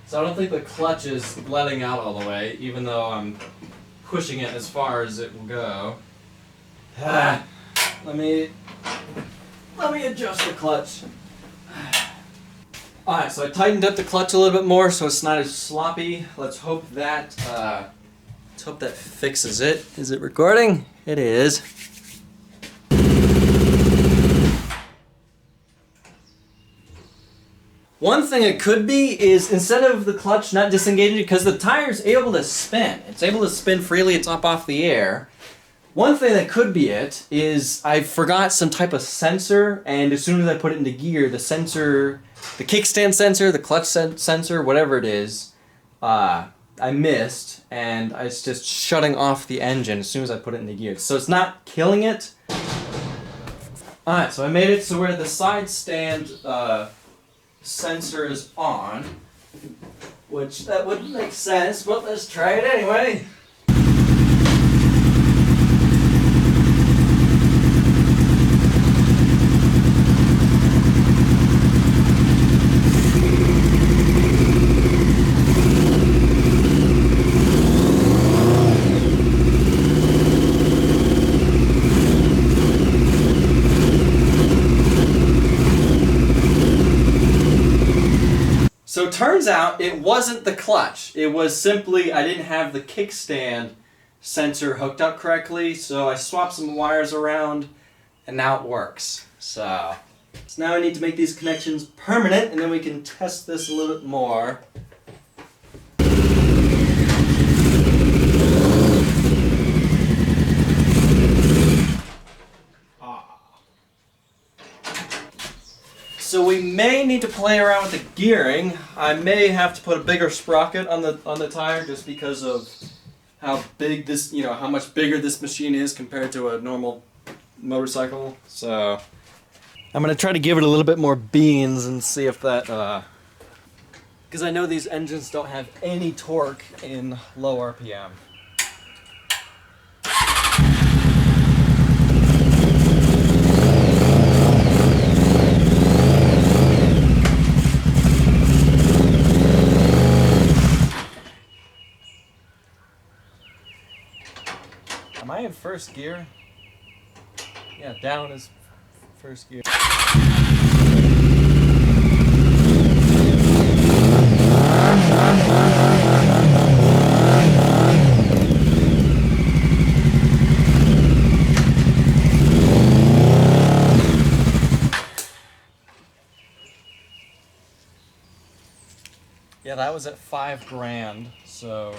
So I don't think the clutch is letting out all the way, even though I'm pushing it as far as it will go. Let me adjust the clutch. Alright, so I tightened up the clutch a little bit more so it's not as sloppy. Let's hope that fixes it. Is it recording? It is. One thing it could be is instead of the clutch not disengaging, because the tire's able to spin. It's able to spin freely, it's up off the air. One thing that could be it is I forgot some type of sensor, and as soon as I put it into gear, the sensor, the kickstand sensor, the clutch sensor, whatever it is, I missed, and it's just shutting off the engine as soon as I put it into gear. So it's not killing it. Alright, so I made it so where the side stand sensor is on, which that wouldn't make sense, but let's try it anyway. So it turns out it wasn't the clutch. It was simply I didn't have the kickstand sensor hooked up correctly, so I swapped some wires around and now it works. So now I need to make these connections permanent and then we can test this a little bit more. So we may need to play around with the gearing. I may have to put a bigger sprocket on the tire just because of how big this, how much bigger this machine is compared to a normal motorcycle. So I'm gonna try to give it a little bit more beans and see if that, because I know these engines don't have any torque in low RPM. Am I in first gear? Yeah, down is first gear. Yeah, that was at $5,000, so.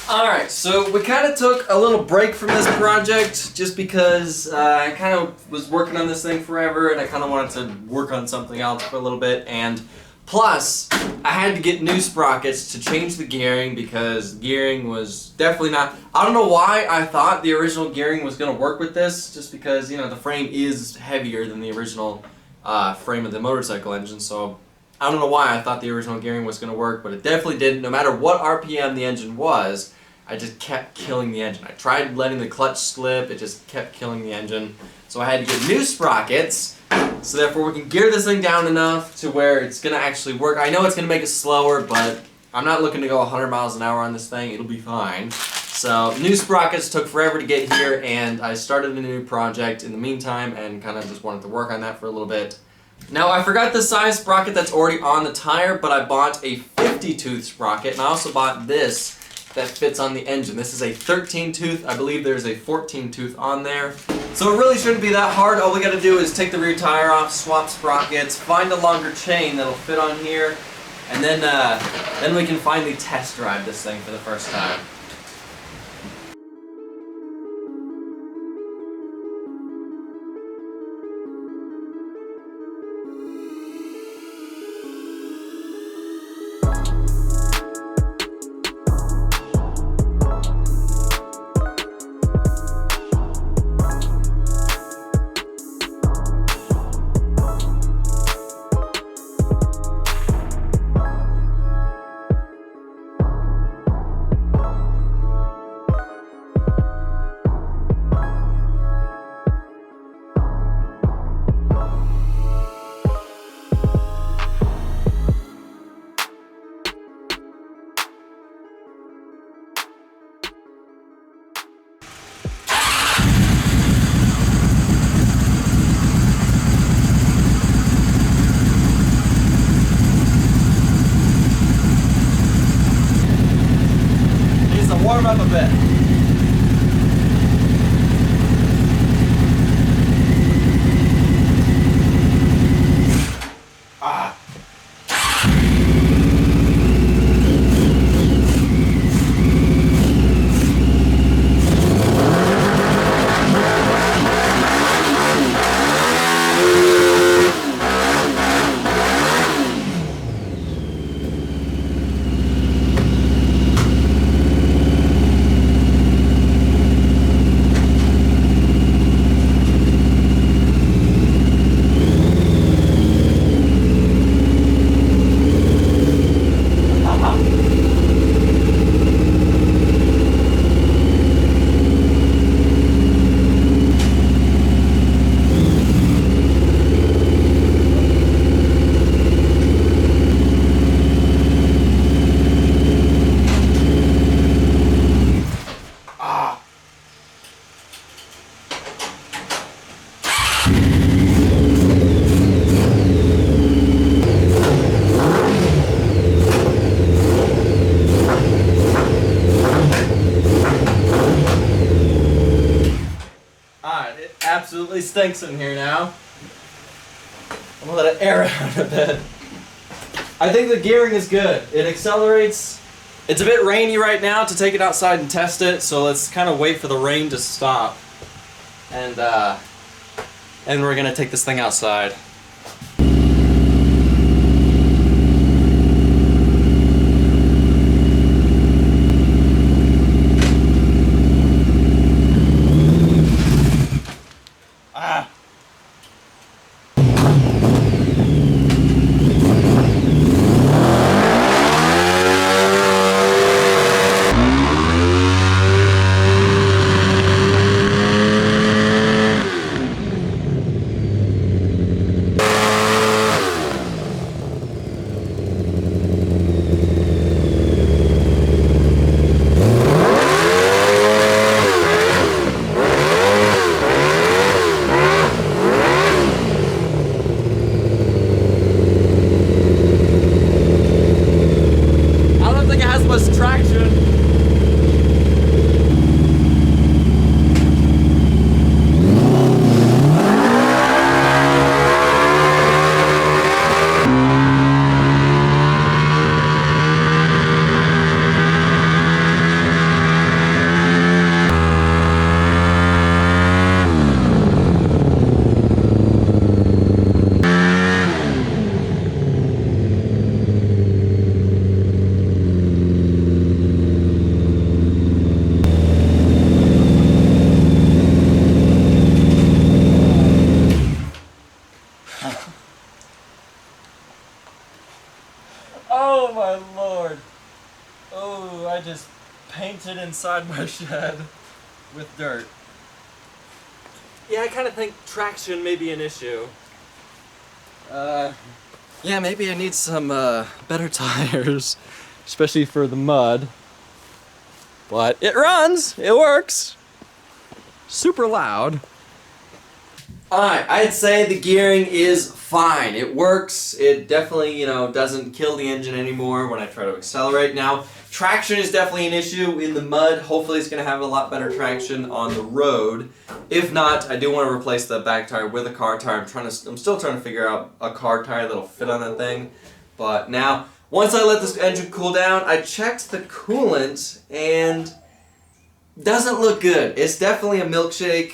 Alright, so we kind of took a little break from this project just because I kind of was working on this thing forever and I kind of wanted to work on something else for a little bit, and plus I had to get new sprockets to change the gearing because gearing was definitely not, I don't know why I thought the original gearing was going to work with this, just because the frame is heavier than the original frame of the motorcycle engine, so I don't know why I thought the original gearing was going to work, but it definitely didn't. No matter what RPM the engine was, I just kept killing the engine. I tried letting the clutch slip, it just kept killing the engine. So I had to get new sprockets, so therefore we can gear this thing down enough to where it's going to actually work. I know it's going to make it slower, but I'm not looking to go 100 miles an hour on this thing. It'll be fine. So new sprockets took forever to get here, and I started a new project in the meantime and kind of just wanted to work on that for a little bit. Now I forgot the size sprocket that's already on the tire, but I bought a 50 tooth sprocket, and I also bought this that fits on the engine. This is a 13 tooth. I believe there's a 14 tooth on there. So it really shouldn't be that hard. All we gotta do is take the rear tire off, swap sprockets, find a longer chain that'll fit on here, and then we can finally test drive this thing for the first time. Warm up a bit. Absolutely stinks in here now. I'm gonna let it air out a bit. I think the gearing is good. It accelerates. It's a bit rainy right now to take it outside and test it, so let's kind of wait for the rain to stop. And we're gonna take this thing outside. Oh my lord. Oh, I just painted inside my shed with dirt. Yeah, I kind of think traction may be an issue. Yeah, maybe I need some better tires, especially for the mud. But it runs, it works. Super loud. Alright, I'd say the gearing is fine. It works. It definitely, doesn't kill the engine anymore when I try to accelerate. Now, Traction is definitely an issue in the mud. Hopefully it's going to have a lot better traction on the road. If not, I do want to replace the back tire with a car tire. I'm still trying to figure out a car tire that'll fit on that thing. But now, once I let this engine cool down, I checked the coolant and doesn't look good. It's definitely a milkshake.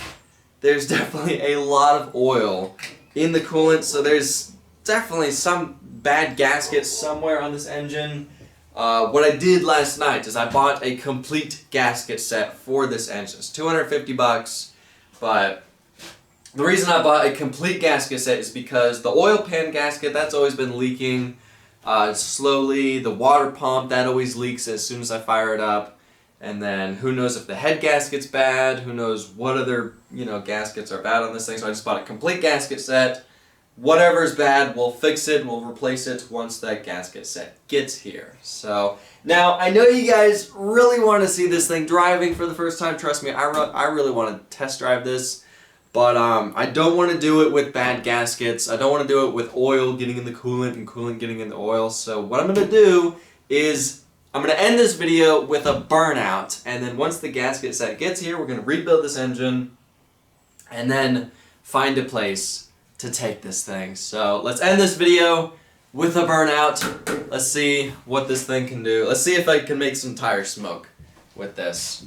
There's definitely a lot of oil in the coolant, so there's definitely some bad gasket somewhere on this engine. What I did last night is I bought a complete gasket set for this engine. It's $250, but the reason I bought a complete gasket set is because the oil pan gasket, that's always been leaking slowly. The water pump, that always leaks as soon as I fire it up. And then who knows if the head gasket's bad, who knows what other, gaskets are bad on this thing. So I just bought a complete gasket set. Whatever's bad, we'll fix it, we'll replace it once that gasket set gets here. So, now, I know you guys really want to see this thing driving for the first time. Trust me, I really want to test drive this. But I don't want to do it with bad gaskets. I don't want to do it with oil getting in the coolant and coolant getting in the oil. So what I'm going to do is I'm going to end this video with a burnout. And then once the gasket set gets here, we're going to rebuild this engine and then find a place to take this thing. So let's end this video with a burnout. Let's see what this thing can do. Let's see if I can make some tire smoke with this.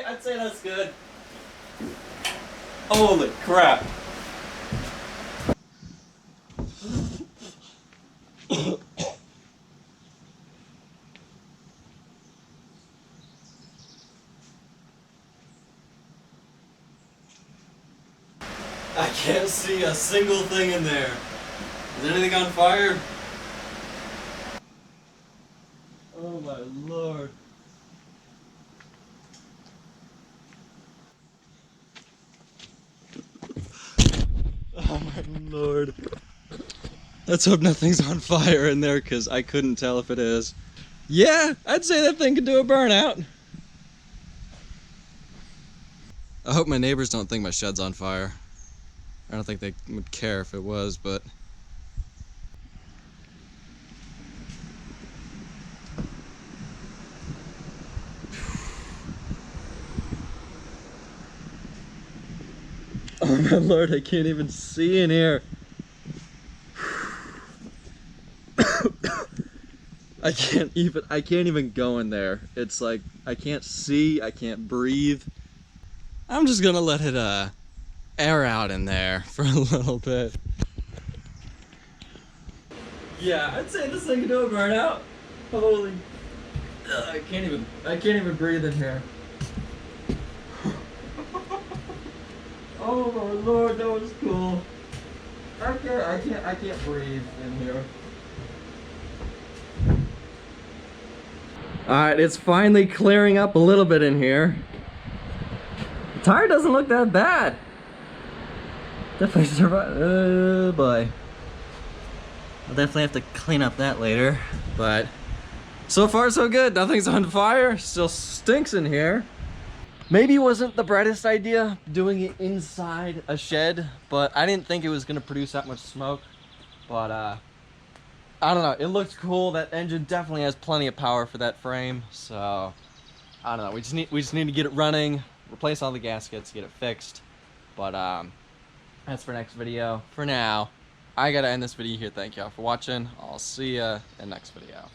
I'd say that's good. Holy crap. I can't see a single thing in there. Is anything on fire? Oh my lord. Oh my lord. Let's hope nothing's on fire in there, because I couldn't tell if it is. Yeah, I'd say that thing could do a burnout. I hope my neighbors don't think my shed's on fire. I don't think they would care if it was, but... Oh my lord, I can't even see in here. I can't even go in there. It's like, I can't see, I can't breathe. I'm just gonna let it air out in there for a little bit. Yeah, I'd say this thing can do a burnout. Holy, I can't even breathe in here. Oh my lord, that was cool. I can't breathe in here. Alright, it's finally clearing up a little bit in here. The tire doesn't look that bad. Definitely survived. Oh boy. I'll definitely have to clean up that later. But so far so good. Nothing's on fire. Still stinks in here. Maybe it wasn't the brightest idea doing it inside a shed, but I didn't think it was gonna produce that much smoke. But I don't know, it looks cool. That engine definitely has plenty of power for that frame, so I don't know. We just need to get it running, replace all the gaskets, get it fixed. But that's for next video. For now, I gotta end this video here. Thank y'all for watching. I'll see ya in the next video.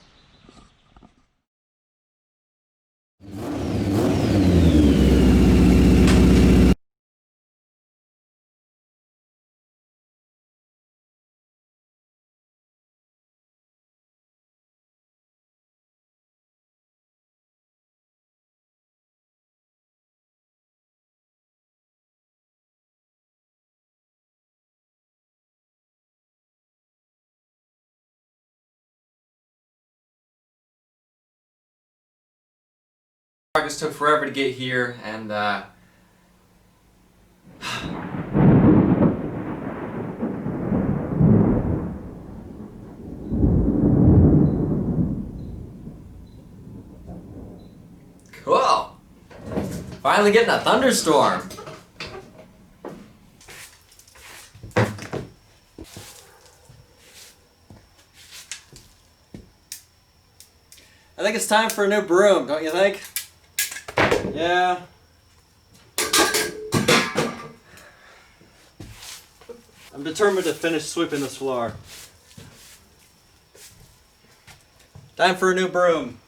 Just took forever to get here, and cool. Finally getting a thunderstorm. I think it's time for a new broom, don't you think? Yeah. I'm determined to finish sweeping this floor. Time for a new broom.